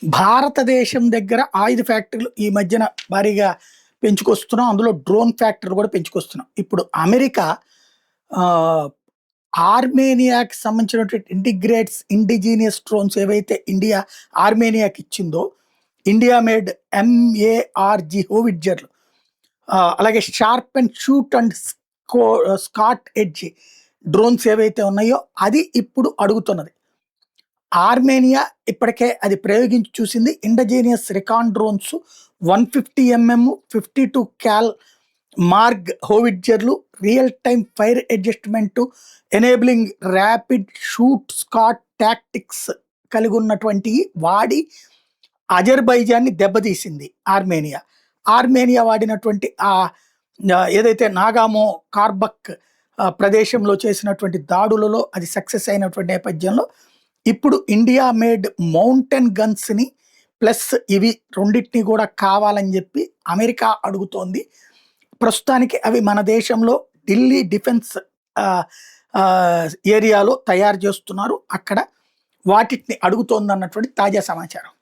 భారతదేశం దగ్గర ఆయుధ ఫ్యాక్టరీలు ఈ మధ్యన భారీగా పెంచుకొస్తున్నాం. అందులో డ్రోన్ ఫ్యాక్టరీ కూడా పెంచుకొస్తున్నాం. ఇప్పుడు అమెరికా ఆర్మేనియాకి సంబంధించినటువంటి ఇండిజీనియస్ డ్రోన్స్ ఏవైతే ఇండియా ఆర్మేనియాకి ఇచ్చిందో, ఇండియా మేడ్ MARG హోవిట్జర్లు, అలాగే sharp and shoot and Scott edge drones ఏవైతే ఉన్నాయో అది ఇప్పుడు అడుగుతున్నది. ఆర్మేనియా ఇప్పటికే అది ప్రయోగించి చూసింది. Indigenous recon drones 150 mm 52 cal Marg హోవిట్జర్లు, real time fire adjustment enabling rapid shoot scoot tactics కలిగి ఉన్నటువంటి వాడి అజర్బైజాన్ని దెబ్బతీసింది ఆర్మేనియా. ఆర్మేనియా వాడినటువంటి ఏదైతే నాగామో కార్బక్ ప్రదేశంలో చేసినటువంటి దాడులలో అది సక్సెస్ అయినటువంటి నేపథ్యంలో ఇప్పుడు ఇండియా మేడ్ మౌంటైన్ గన్స్ని ప్లస్ ఇవి రెండింటిని కూడా కావాలని చెప్పి అమెరికా అడుగుతోంది. ప్రస్తుతానికి అవి మన దేశంలో ఢిల్లీ డిఫెన్స్ ఏరియాలో తయారు చేస్తున్నారు. అక్కడ వాటిని అడుగుతోంది అన్నటువంటి తాజా సమాచారం.